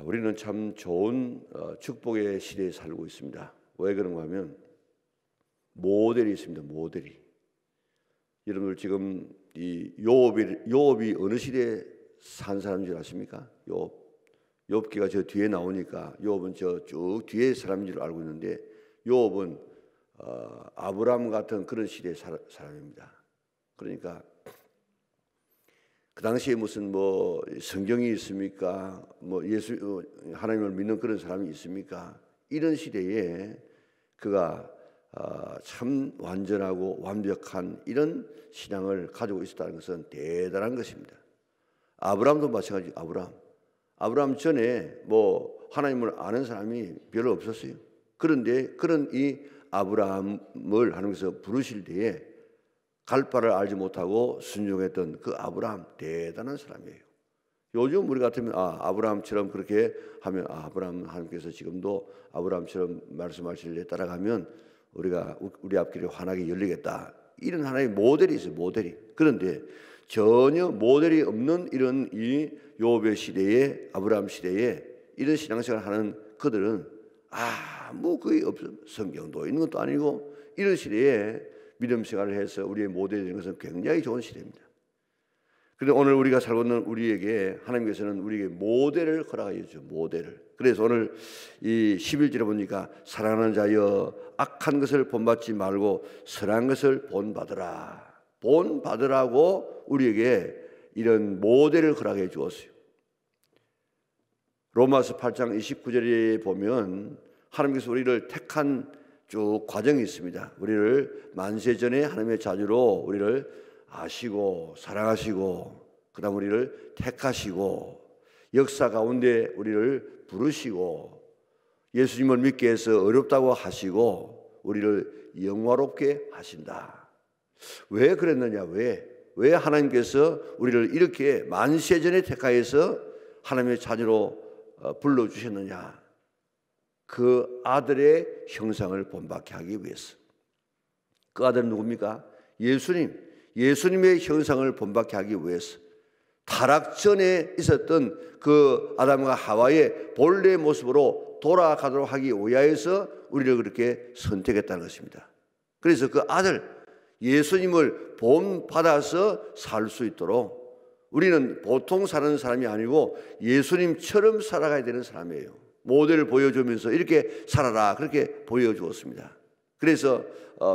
우리는 참 좋은 축복의 시대에 살고 있습니다. 왜 그런가 하면 모델이 있습니다. 모델이. 여러분들 지금 이 요업이 어느 시대에 산 사람인 줄 아십니까? 요업기가 저 뒤에 나오니까 요업은 저 쭉 뒤에 사람인 줄 알고 있는데 요업은 아브라함 같은 그런 시대의 사람입니다. 그러니까 그 당시에 무슨 성경이 있습니까? 하나님을 믿는 그런 사람이 있습니까? 이런 시대에 그가 참 완전하고 완벽한 이런 신앙을 가지고 있었다는 것은 대단한 것입니다. 아브라함도 마찬가지. 아브라함 전에 하나님을 아는 사람이 별로 없었어요. 그런데 그런 이 아브라함을 하나님께서 부르실 때에 갈 바를 알지 못하고 순종했던 그 아브라함, 대단한 사람이에요. 요즘 우리 같으면 아브라함처럼 그렇게 하면 아브라함, 하나님께서 지금도 아브라함처럼 말씀하실래 따라가면 우리가 우리 앞길이 환하게 열리겠다, 이런 하나의 모델이 있어요. 모델이. 그런데 전혀 모델이 없는 이런 이 요업의 시대에, 아브라함 시대에 이런 신앙생활을 하는 그들은 아무 거의 없어. 성경도 있는 것도 아니고 이런 시대에 믿음 생활을 해서 우리의 모델이 되는 것은 굉장히 좋은 시대입니다. 그런데 오늘 우리가 살고 있는 우리에게 하나님께서는 우리에게 모델을 허락하여 주죠. 모델을. 그래서 오늘 이 11절에 보니까 사랑하는 자여 악한 것을 본받지 말고 선한 것을 본받으라. 본받으라고 우리에게 이런 모델을 허락해 주었어요. 로마서 8장 29절에 보면 하나님께서 우리를 택한 쭉 과정이 있습니다. 우리를 만세전에 하나님의 자녀로 우리를 아시고 사랑하시고 그다음 우리를 택하시고 역사 가운데 우리를 부르시고 예수님을 믿게 해서 어렵다고 하시고 우리를 영화롭게 하신다. 왜 그랬느냐? 왜 하나님께서 우리를 이렇게 만세전에 택하여서 하나님의 자녀로 불러주셨느냐? 그 아들의 형상을 본받게 하기 위해서. 그 아들은 누굽니까? 예수님의 형상을 본받게 하기 위해서. 타락 전에 있었던 그 아담과 하와의 본래 모습으로 돌아가도록 하기 위하여서 우리를 그렇게 선택했다는 것입니다. 그래서 그 아들 예수님을 본받아서 살 수 있도록 우리는 보통 사는 사람이 아니고 예수님처럼 살아가야 되는 사람이에요. 모델을 보여주면서 이렇게 살아라, 그렇게 보여주었습니다. 그래서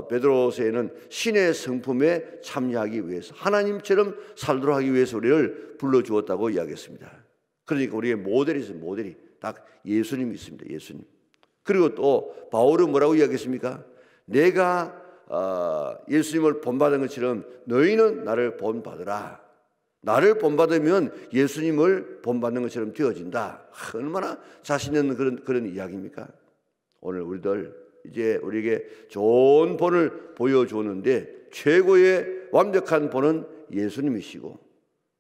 베드로서에는 신의 성품에 참여하기 위해서 하나님처럼 살도록 하기 위해서 우리를 불러주었다고 이야기했습니다. 그러니까 우리의 모델이 있어요. 모델이 딱 예수님이 있습니다. 예수님. 그리고 또 바울은 뭐라고 이야기했습니까? 내가 예수님을 본받은 것처럼 너희는 나를 본받으라. 나를 본받으면 예수님을 본받는 것처럼 되어진다. 얼마나 자신 있는 그런 이야기입니까? 오늘 우리들 이제 우리에게 좋은 본을 보여주었는데 최고의 완벽한 본은 예수님이시고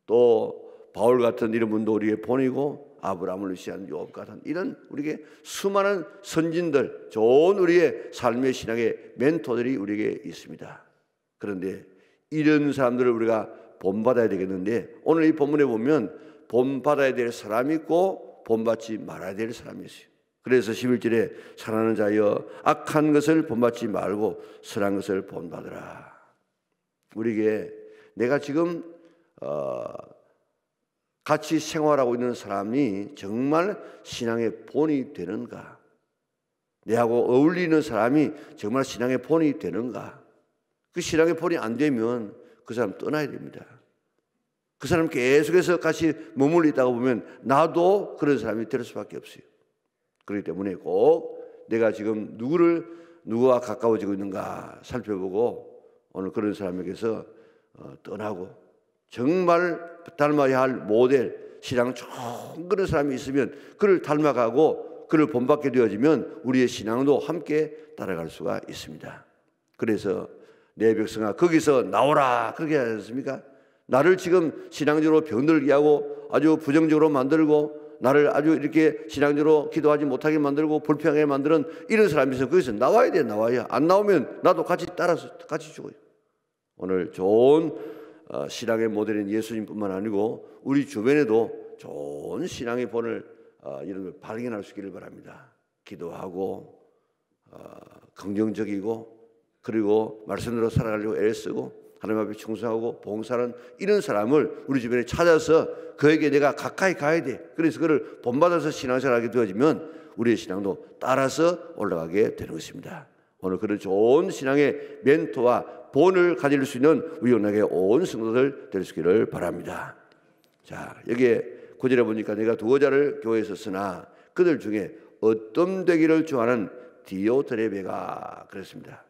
또 바울 같은 이런 분도 우리의 본이고 아브라함을 위시한 요업 같은 이런 우리에게 수많은 선진들, 좋은 우리의 삶의 신앙의 멘토들이 우리에게 있습니다. 그런데 이런 사람들을 우리가 본받아야 되겠는데 오늘 이 본문에 보면 본받아야 될 사람이 있고 본받지 말아야 될 사람이 있어요. 그래서 11절에 사랑하는 자여 악한 것을 본받지 말고 선한 것을 본받으라. 우리에게 내가 지금 같이 생활하고 있는 사람이 정말 신앙의 본이 되는가? 내하고 어울리는 사람이 정말 신앙의 본이 되는가? 그 신앙의 본이 안 되면 그 사람 떠나야 됩니다. 그 사람 계속해서 같이 머물러 있다가 보면 나도 그런 사람이 될 수밖에 없어요. 그렇기 때문에 꼭 내가 지금 누구와 가까워지고 있는가 살펴보고 오늘 그런 사람에게서 떠나고 정말 닮아야 할 모델, 신앙 좋은 그런 사람이 있으면 그를 닮아가고 그를 본받게 되어지면 우리의 신앙도 함께 따라갈 수가 있습니다. 그래서 내 백성아 거기서 나오라 그렇게 하지 않습니까? 나를 지금 신앙적으로 병들게 하고 아주 부정적으로 만들고 나를 아주 이렇게 신앙적으로 기도하지 못하게 만들고 불평하게 만드는 이런 사람이 있으면 거기서 나와야 돼. 나와야. 안 나오면 나도 같이 따라서 같이 죽어요. 오늘 좋은 신앙의 모델인 예수님뿐만 아니고 우리 주변에도 좋은 신앙의 본을 이런 걸 발견할 수 있기를 바랍니다. 기도하고 긍정적이고 그리고 말씀대로 살아가려고 애쓰고 하나님 앞에 충성하고 봉사하는 이런 사람을 우리 주변에 찾아서 그에게 내가 가까이 가야 돼. 그래서 그를 본받아서 신앙생활하게 되어지면 우리의 신앙도 따라서 올라가게 되는 것입니다. 오늘 그런 좋은 신앙의 멘토와 본을 가질 수 있는 우리 영락의 온 성도들 될 수 있기를 바랍니다. 자, 여기에 9절에 보니까 내가 두어 자를 교회에 썼으나 그들 중에 어떤 되기를 좋아하는 디오드레베가 그랬습니다.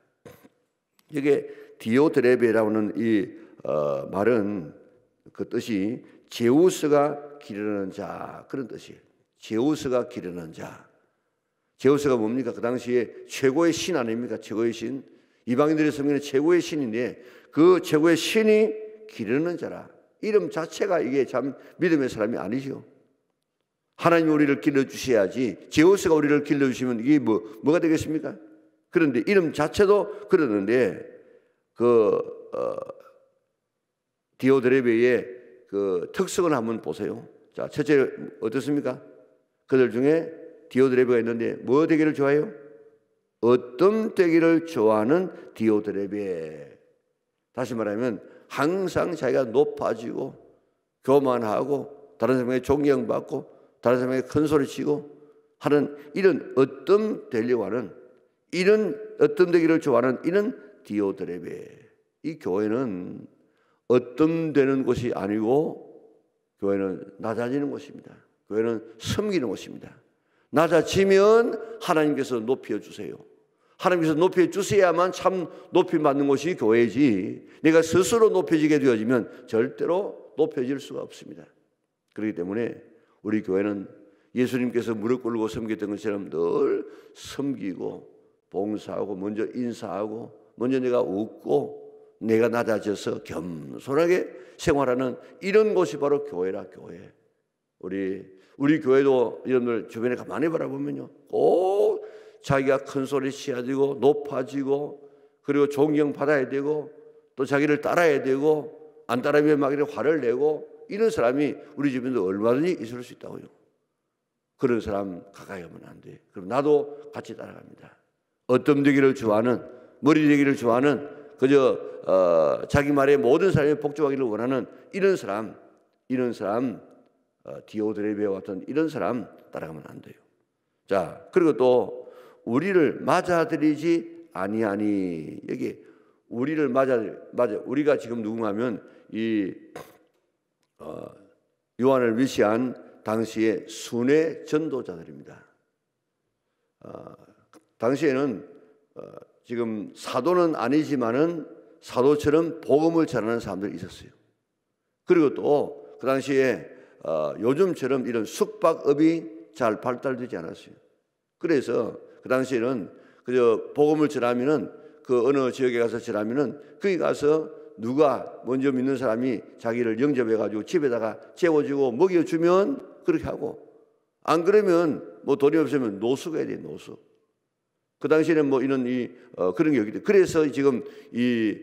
여기에 디오드레베라는 이 말은 그 뜻이 제우스가 기르는 자 그런 뜻이에요. 제우스가 기르는 자. 제우스가 뭡니까? 그 당시에 최고의 신 아닙니까? 최고의 신. 이방인들이 섬기는 최고의 신인데 그 최고의 신이 기르는 자라. 이름 자체가 이게 참 믿음의 사람이 아니죠. 하나님이 우리를 길러주셔야지 제우스가 우리를 길러주시면 이게 뭐가 되겠습니까? 그런데 이름 자체도 그러는데 디오드레베의 그 특성을 한번 보세요. 자, 첫째 어떻습니까? 그들 중에 디오드레베가 있는데 뭐 되기를 좋아해요? 어떤 되기를 좋아하는 디오드레베. 다시 말하면 항상 자기가 높아지고 교만하고 다른 사람에게 존경받고 다른 사람에게 큰 소리치고 하는 이런 어떤 되려고 하는 이런 어떤 되기를 좋아하는 이런 디오드레베. 이 교회는 어떤 되는 곳이 아니고 교회는 낮아지는 곳입니다. 교회는 섬기는 곳입니다. 낮아지면 하나님께서 높여주세요. 하나님께서 높여주셔야만 참 높임받는 곳이 교회지 내가 스스로 높여지게 되어지면 절대로 높여질 수가 없습니다. 그렇기 때문에 우리 교회는 예수님께서 무릎 꿇고 섬겼던 것처럼 늘 섬기고 봉사하고 먼저 인사하고 먼저 내가 웃고 내가 낮아져서 겸손하게 생활하는 이런 곳이 바로 교회라. 교회. 우리 교회도 여러분들 주변에 가만히 바라보면요 꼭 자기가 큰 소리 치야 되고 높아지고 그리고 존경받아야 되고 또 자기를 따라야 되고 안 따르면 막 이렇게 화를 내고 이런 사람이 우리 주변에도 얼마든지 있을 수 있다고요. 그런 사람 가까이 하면 안 돼. 그럼 나도 같이 따라갑니다. 어떤 되기를 좋아하는 머리 되기를 좋아하는 그저 자기 말에 모든 사람이 복종하기를 원하는 이런 사람 디오드레베와 같은 이런 사람 따라가면 안 돼요. 자, 그리고 또 우리를 맞아들이지 아니하니. 여기 우리를 맞아 우리가 지금 누군가면 이 요한을 위시한 당시의 순회 전도자들입니다. 당시에는 지금 사도는 아니지만은 사도처럼 복음을 전하는 사람들이 있었어요. 그리고 또 그 당시에 요즘처럼 이런 숙박업이 잘 발달되지 않았어요. 그래서 그 당시에는 그저 복음을 전하면은 그 어느 지역에 가서 전하면은 거기 가서 누가 먼저 믿는 사람이 자기를 영접해가지고 집에다가 재워주고 먹여주면 그렇게 하고 안 그러면 뭐 돈이 없으면 노수가 해야 돼. 노수. 그 당시에는 뭐 이런 그런 게 없기 때문에 그래서 지금 이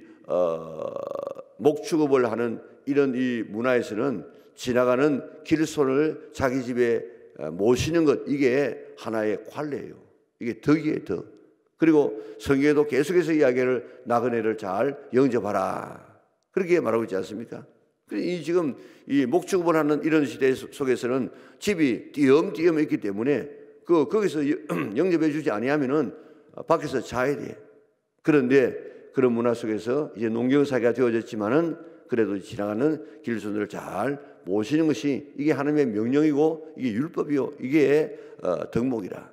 목축업을 하는 이런 이 문화에서는 지나가는 길손을 자기 집에 모시는 것 이게 하나의 관례예요. 이게 덕이에요. 덕. 그리고 성경에도 계속해서 이야기를 나그네를 잘 영접하라 그렇게 말하고 있지 않습니까? 지금 이 목축업을 하는 이런 시대 속에서는 집이 띄엄띄엄 있기 때문에 거기서 영접해 주지 아니하면은 밖에서 자야 돼. 그런데 그런 문화 속에서 이제 농경사회가 되어졌지만은 그래도 지나가는 길손들을 잘 모시는 것이 이게 하나님의 명령이고 이게 율법이요. 이게 덕목이라.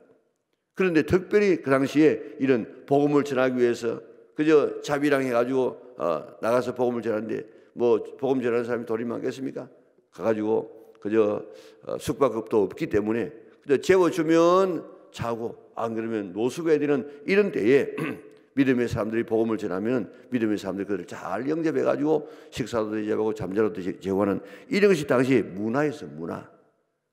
그런데 특별히 그 당시에 이런 복음을 전하기 위해서 그저 자비랑 해가지고 나가서 복음을 전하는데 뭐 복음 전하는 사람이 돈이 많겠습니까? 가가지고 그저 숙박업도 없기 때문에 그저 재워주면 자고 안 그러면 노숙해야 되는 이런 때에 믿음의 사람들이 복음을 전하면 믿음의 사람들이 그들을 잘 영접해가지고 식사도 대접하고 잠자로도 제공하는 이런 것이 당시 문화였어. 문화.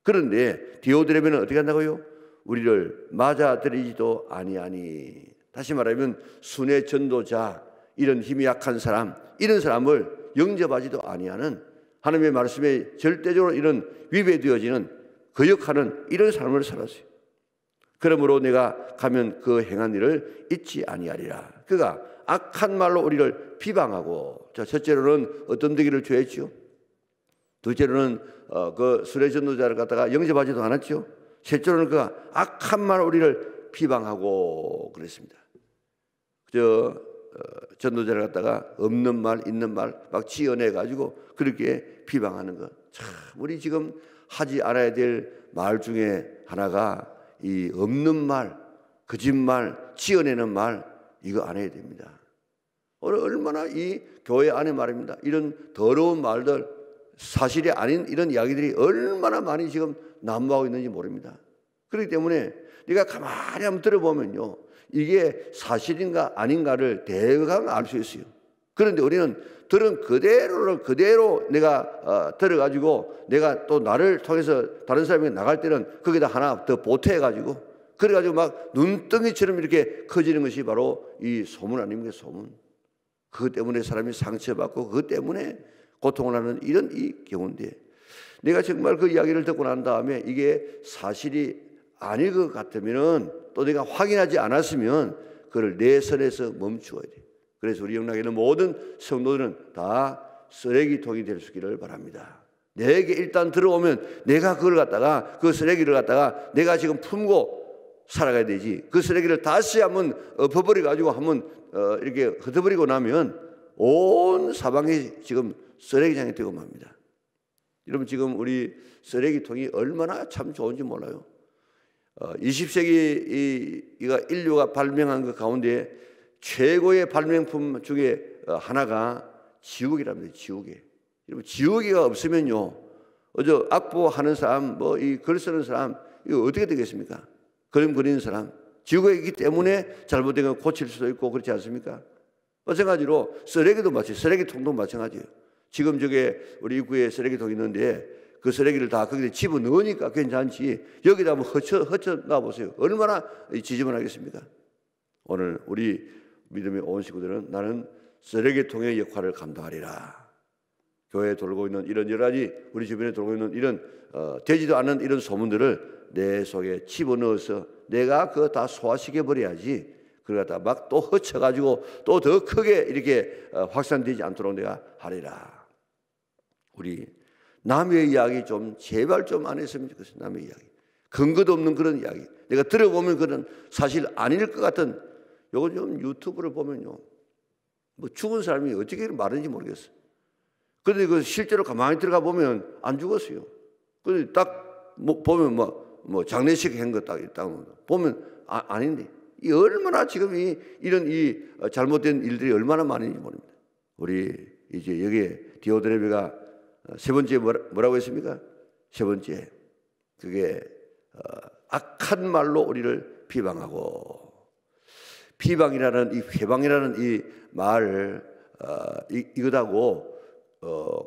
그런데 디오드레베는 어떻게 한다고요? 우리를 맞아들이지도 아니하니. 다시 말하면 순회 전도자 이런 힘이 약한 사람 이런 사람을 영접하지도 아니하는 하나님의 말씀에 절대적으로 이런 위배되어지는 거역하는 이런 삶을 살았어요. 그러므로 내가 가면 그 행한 일을 잊지 아니하리라. 그가 악한 말로 우리를 비방하고, 자, 첫째로는 어떤 되기를 죄했죠. 둘째로는 그 수레 전도자를 갖다가 영접하지도 않았죠. 셋째로는 그가 악한 말로 우리를 비방하고 그랬습니다. 전도자를 갖다가 없는 말, 있는 말 막 지어내 가지고 그렇게 비방하는 것. 참, 우리 지금 하지 않아야 될 말 중에 하나가 이 없는 말, 거짓말, 지어내는 말, 이거 안 해야 됩니다. 오늘 얼마나 이 교회 안에 말입니다. 이런 더러운 말들, 사실이 아닌 이런 이야기들이 얼마나 많이 지금 난무하고 있는지 모릅니다. 그렇기 때문에 네가 가만히 한번 들어보면요, 이게 사실인가 아닌가를 대강 알 수 있어요. 그런데 우리는 들은 그대로를 그대로 내가 들어가지고 내가 또 나를 통해서 다른 사람에게 나갈 때는 거기다 하나 더 보태가지고 그래가지고 막 눈덩이처럼 이렇게 커지는 것이 바로 이 소문 아닙니까? 소문. 그것 때문에 사람이 상처받고 그것 때문에 고통을 하는 이런 이 경우인데, 내가 정말 그 이야기를 듣고 난 다음에 이게 사실이 아닐 것 같으면은, 또 내가 확인하지 않았으면 그걸 내 선에서 멈추어야 돼. 그래서 우리 영락에 있는 모든 성도들은 다 쓰레기통이 될 수 있기를 바랍니다. 내게 일단 들어오면 내가 그걸 갖다가, 그 쓰레기를 갖다가 내가 지금 품고 살아가야 되지. 그 쓰레기를 다시 한번 엎어버려 가지고 한번 이렇게 흩어버리고 나면 온 사방이 지금 쓰레기장이 되고 맙니다. 여러분, 지금 우리 쓰레기통이 얼마나 참 좋은지 몰라요. 20세기가 인류가 발명한 그 가운데 최고의 발명품 중에 하나가 지우개랍니다. 지우개. 여러분, 지우개가 없으면요, 악보하는 사람, 뭐 이 글 쓰는 사람, 이거 어떻게 되겠습니까? 그림 그리는 사람, 지우개가 있기 때문에 잘못된 건 고칠 수도 있고 그렇지 않습니까? 마찬가지로 쓰레기도 쓰레기통도 마찬가지예요. 지금 저게 우리 입구에 쓰레기통이 있는데 그 쓰레기를 다 거기에 집어 넣으니까 괜찮지, 여기다 한번 허쳐 놔보세요. 얼마나 지저분하겠습니까? 오늘 우리 믿음의 온 식구들은 나는 쓰레기통의 역할을 감당하리라. 교회에 돌고 있는 이런 여러 가지, 우리 주변에 돌고 있는 이런 되지도 않는 이런 소문들을 내 속에 집어넣어서 내가 그거 다 소화시켜버려야지, 그걸 갖다 막 또 허쳐가지고 또 더 크게 이렇게 확산되지 않도록 내가 하리라. 우리 남의 이야기 좀 제발 좀 안 했으면 좋겠어요. 남의 이야기, 근거도 없는 그런 이야기, 내가 들어보면 그런 사실 아닐 것 같은, 요거 좀 유튜브를 보면요, 뭐 죽은 사람이 어떻게 말하는지 모르겠어요. 그런데 그 실제로 가만히 들어가 보면 안 죽었어요. 그런데 딱 보면 뭐 장례식 한 거 딱 보면 아닌데, 이 얼마나 지금 이런 잘못된 일들이 얼마나 많은지 모릅니다. 우리 이제 여기에 디오드레베가 세 번째 뭐라고 했습니까? 세 번째, 그게 악한 말로 우리를 비방하고, 비방이라는 이 회방이라는 이 말, 이것하고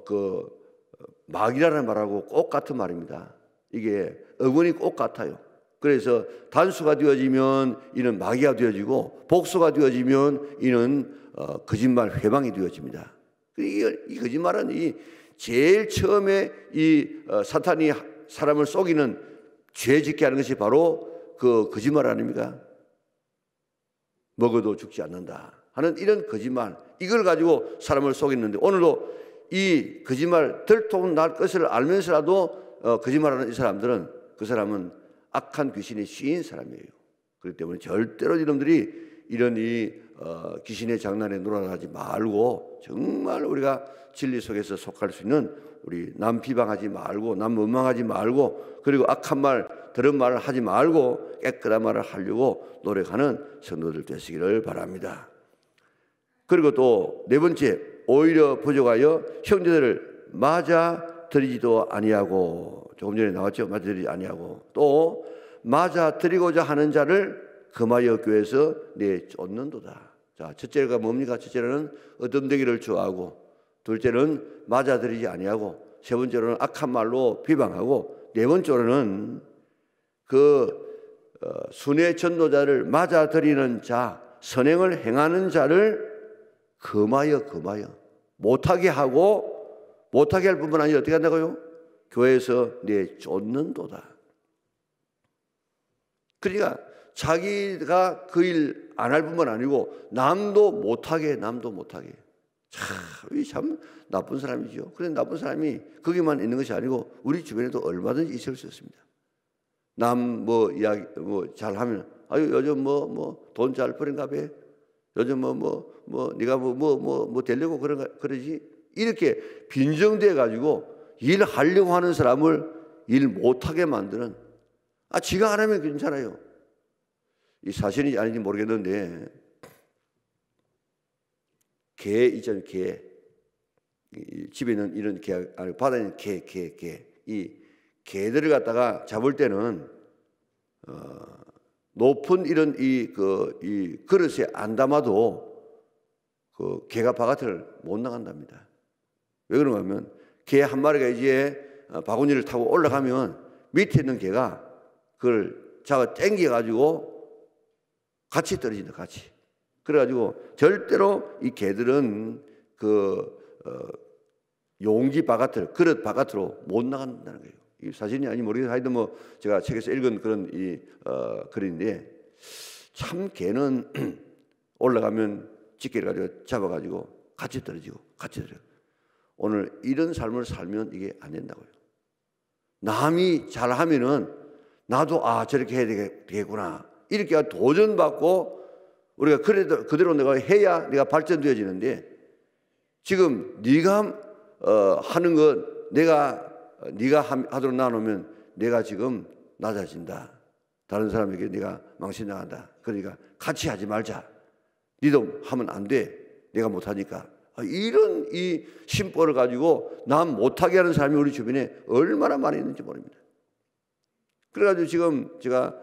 그 막이라는 말하고 꼭 같은 말입니다. 이게 어근이 꼭 같아요. 그래서 단수가 되어지면 이는 마귀가 되어지고, 복수가 되어지면 이는 거짓말 회방이 되어집니다. 이 거짓말은 제일 처음에 사탄이 사람을 속이는, 죄 짓게 하는 것이 바로 그 거짓말 아닙니까? 먹어도 죽지 않는다 하는 이런 거짓말, 이걸 가지고 사람을 속였는데, 오늘도 이 거짓말 들통은 날 것을 알면서라도 거짓말하는 이 사람들은, 그 사람은 악한 귀신에 씌인 사람이에요. 그렇기 때문에 절대로 이놈들이 이런 귀신의 장난에 놀아나지 말고, 정말 우리가 진리 속에서 속할 수 있는, 우리 남 비방하지 말고, 남 원망하지 말고, 그리고 악한 말, 더러운 말을 하지 말고 깨끗한 말을 하려고 노력하는 성도들 되시기를 바랍니다. 그리고 또 네 번째, 오히려 부족하여 형제들을 맞아들이지도 아니하고, 조금 전에 나왔죠. 맞아들이지 아니하고, 또 맞아들이고자 하는 자를 금하여 교회에서 내쫓는도다. 자, 첫째가 뭡니까? 첫째는 어둠되기를 좋아하고, 둘째는 맞아들이지 아니하고, 세 번째로는 악한 말로 비방하고, 네 번째로는 순회 전도자를 맞아들이는 자, 선행을 행하는 자를 금하여 못하게 하고, 못하게 할 뿐만 아니라 어떻게 한다고요? 교회에서 내쫓는도다. 그러니까 자기가 그 일 안 할 뿐만 아니고 남도 못하게. 참 나쁜 사람이죠. 그런데 나쁜 사람이 거기만 있는 것이 아니고 우리 주변에도 얼마든지 있을 수 있습니다. 남 이야기 잘하면 아유 요즘 돈 잘 버린가 봐. 요즘 네가 되려고 그러지. 이렇게 빈정돼 가지고 일하려고 하는 사람을 일 못하게 만드는. 지가 안 하면 괜찮아요. 이 사실인지 아닌지 모르겠는데 개 있잖아요. 개. 집에 있는 이런 개, 아니 바다에 있는 개. 이 개들을 갖다가 잡을 때는 높은 이런 이 그릇에 안 담아도 그 개가 바깥을 못 나간답니다. 왜 그런가 하면 개 한 마리가 이제 바구니를 타고 올라가면 밑에 있는 개가 그걸 잡아 당겨 가지고 같이 떨어진다. 같이. 그래가지고 절대로 이 개들은 용기 바깥을, 그릇 바깥으로 못 나간다는 거예요. 이 사실이 아닌지 모르겠어요. 하여튼 제가 책에서 읽은 그런 글인데 참 개는 올라가면 집게를 가지고 잡아가지고 같이 떨어지고 오늘 이런 삶을 살면 이게 안 된다고요. 남이 잘하면은 나도 저렇게 해야 되겠구나. 이렇게 도전받고 우리가 그대로 내가 해야 내가 발전되어지는데 지금 네가 하는 것 네가 하도록 나누면 내가 지금 낮아진다. 다른 사람에게 내가 망신당한다. 그러니까 같이 하지 말자. 니도 하면 안 돼. 내가 못하니까. 이런 이 심보를 가지고 남 못하게 하는 사람이 우리 주변에 얼마나 많이 있는지 모릅니다. 그래가지고 지금 제가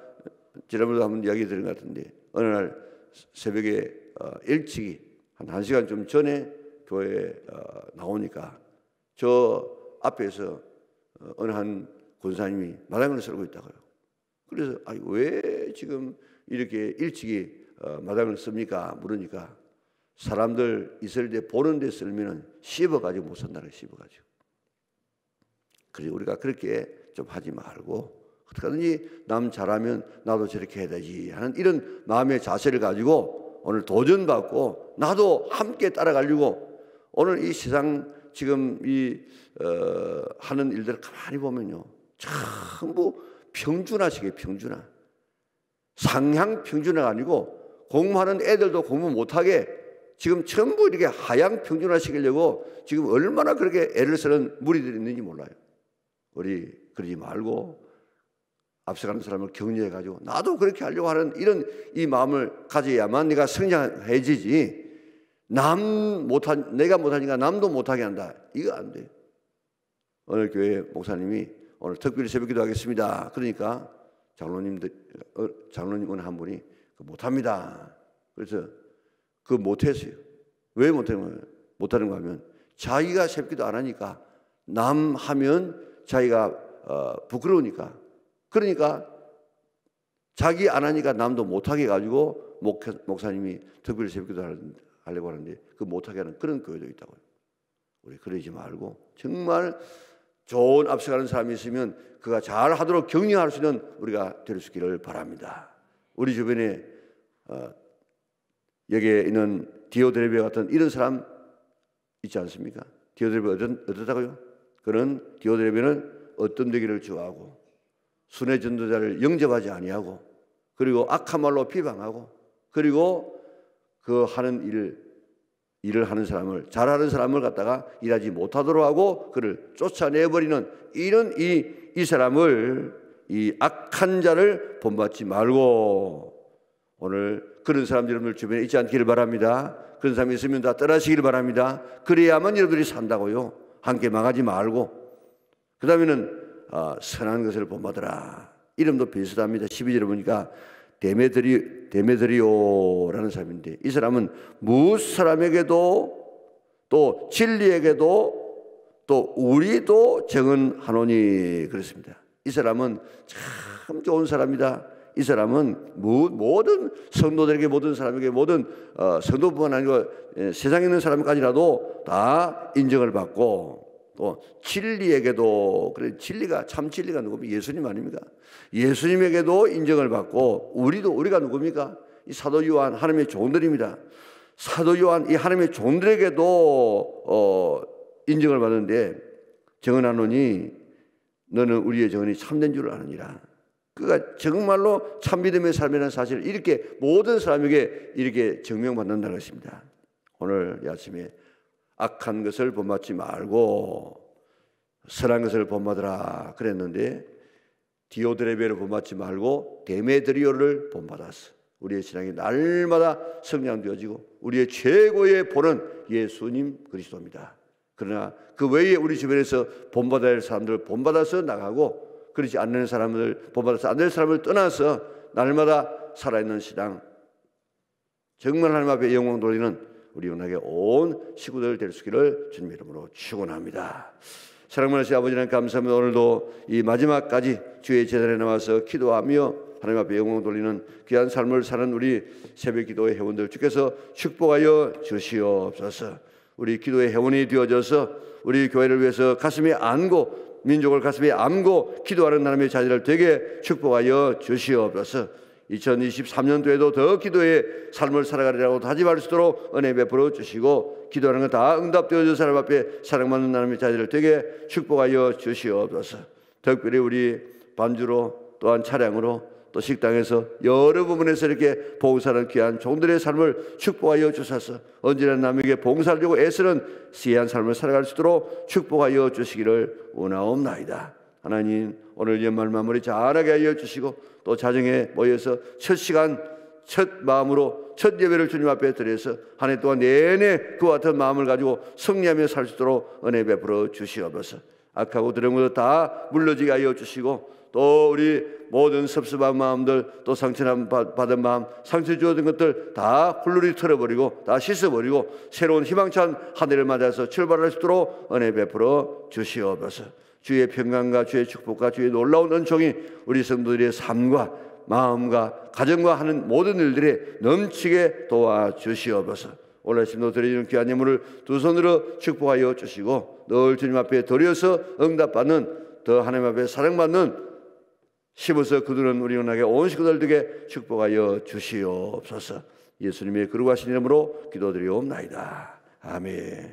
지난번에도 한번 이야기 드린 것 같은데 어느 날 새벽에 일찍이 한 1시간 좀 전에 교회에 나오니까 저 앞에서 어느 한 권사님이 마당을 썰고 있다고요. 그래서 왜 지금 이렇게 일찍이 마당을 씁니까? 물으니까 사람들 있을 때 보는 데 쓸면은 씹어가지고 못 산다는 거예요. 씹어가지고. 그래서 우리가 그렇게 좀 하지 말고 어떻게든지 남 잘하면 나도 저렇게 해야 되지 하는 이런 마음의 자세를 가지고 오늘 도전받고 나도 함께 따라가려고 오늘 이 세상 지금 하는 일들을 가만히 보면요 전부 평준화식이에요. 평준화. 상향 평준화가 아니고 공부하는 애들도 공부 못하게 지금 전부 이렇게 하향 평준화시키려고 지금 얼마나 그렇게 애를 쓰는 무리들이 있는지 몰라요. 우리 그러지 말고 앞서가는 사람을 격려해가지고 나도 그렇게 하려고 하는 이런 이 마음을 가져야만 내가 성장해지지. 내가 못하니까 남도 못하게 한다. 이거 안 돼요. 오늘 교회 목사님이 오늘 특별히 새벽기도 하겠습니다. 그러니까 장로님 한 분이 못합니다. 그래서 못했어요. 왜 못하는 거 하면 자기가 새벽기도 안 하니까 남 하면 자기가 부끄러우니까. 그러니까 자기 안 하니까 남도 못하게 해가지고 목사님이 특별히 새벽기도 하려고 하는데 못하게 하는 그런 교회도 있다고요. 우리 그러지 말고 정말 좋은 앞서가는 사람이 있으면 그가 잘 하도록 격려할 수 있는 우리가 될 수 있기를 바랍니다. 우리 주변에 여기에 있는 디오드레베 같은 이런 사람 있지 않습니까? 디오드레베 어떻다고요? 그는 디오드레베는 어떤 되기를 좋아하고 순회 전도자를 영접하지 아니하고 그리고 악한 말로 비방하고 그리고 그 하는 일을 하는 사람을 잘하는 사람을 갖다가 일하지 못하도록 하고 그를 쫓아내버리는 이런 이 사람을 이 악한 자를 본받지 말고 오늘 그런 사람들 여러분들 주변에 있지 않기를 바랍니다. 그런 사람이 있으면 다 떠나시기를 바랍니다. 그래야만 여러분들이 산다고요. 함께 망하지 말고 그 다음에는 선한 것을 본받으라. 이름도 비슷합니다. 12절에 보니까 데메드리오라는 사람인데 이 사람은 무엇 사람에게도 또 진리에게도 또 우리도 정은하노니 그렇습니다. 이 사람은 참 좋은 사람이다. 이 사람은 모든 성도들에게 모든 사람에게 모든 성도뿐만 아니고 세상에 있는 사람까지라도 다 인정을 받고 또 진리에게도, 그래 진리가 참 진리가 누굽니까? 예수님 아닙니까? 예수님에게도 인정을 받고 우리가 누굽니까? 이 사도 요한 하나님의 종들입니다. 사도 요한 이 하나님의 종들에게도 인정을 받는데 정언하노니 너는 우리의 정언이 참된 줄 아느니라. 그가 정말로 참 믿음의 삶이라는 사실을 이렇게 모든 사람에게 이렇게 증명받는다는 것입니다. 오늘 이 아침에 악한 것을 본받지 말고 선한 것을 본받으라 그랬는데 디오드레베를 본받지 말고 데메드리오를 본받았어. 우리의 신앙이 날마다 성장되어지고 우리의 최고의 본은 예수님 그리스도입니다. 그러나 그 외에 우리 주변에서 본받아야 할 사람들 본받아서 나가고 그렇지 않는 사람들 본받아서 안 될 사람을 떠나서 날마다 살아있는 신앙, 정말 하나님 앞에 영광 돌리는 우리 은하계 온 식구들 될 수 있기를 주님 이름으로 축원합니다. 사랑하는 아버지는 감사합니다. 오늘도 이 마지막까지 주의 제자리에 나와서 기도하며 하나님 앞에 영광 돌리는 귀한 삶을 사는 우리 새벽 기도의 회원들 주께서 축복하여 주시옵소서. 우리 기도의 회원이 되어져서 우리 교회를 위해서 가슴에 안고 민족을 가슴에 안고 기도하는 하나님의 자녀를 되게 축복하여 주시옵소서. 2023년도에도 더 기도의 삶을 살아가리라고 다짐할 수 있도록 은혜 베풀어 주시고 기도하는 것 다 응답되어져 사람 앞에 사랑받는 하나님의 자녀를 되게 축복하여 주시옵소서. 특별히 우리 반주로 또한 차량으로 또 식당에서 여러 부분에서 이렇게 봉사하는 귀한 종들의 삶을 축복하여 주셔서 언제나 남에게 봉사를 주고 애쓰는 시한 삶을 살아갈 수 있도록 축복하여 주시기를 원하옵나이다. 하나님 오늘 연말 마무리 잘하게 하여 주시고 또 자정에 모여서 첫 시간 첫 마음으로 첫 예배를 주님 앞에 드려서 한 해 동안 내내 그와 같은 마음을 가지고 승리하며 살 수 있도록 은혜 베풀어 주시옵소서. 악하고 들은 것도 다 물러지게 하여 주시고 또 우리 모든 섭섭한 마음들 또 상처받은 마음 상처 주어진 것들 다 훌루리 털어버리고 다 씻어버리고 새로운 희망찬 한 해를 맞아서 출발할 수 있도록 은혜 베풀어 주시옵소서. 주의 평강과 주의 축복과 주의 놀라운 은총이 우리 성도들의 삶과 마음과 가정과 하는 모든 일들에 넘치게 도와주시옵소서. 오늘 아침도 드리는 귀한 예물을 두 손으로 축복하여 주시고 늘 주님 앞에 드려서 응답받는 더 하나님 앞에 사랑받는 심어서 거두는 우리 은하계 온 식구들 되게 축복하여 주시옵소서. 예수님의 거룩하신 이름으로 기도드리옵나이다. 아멘.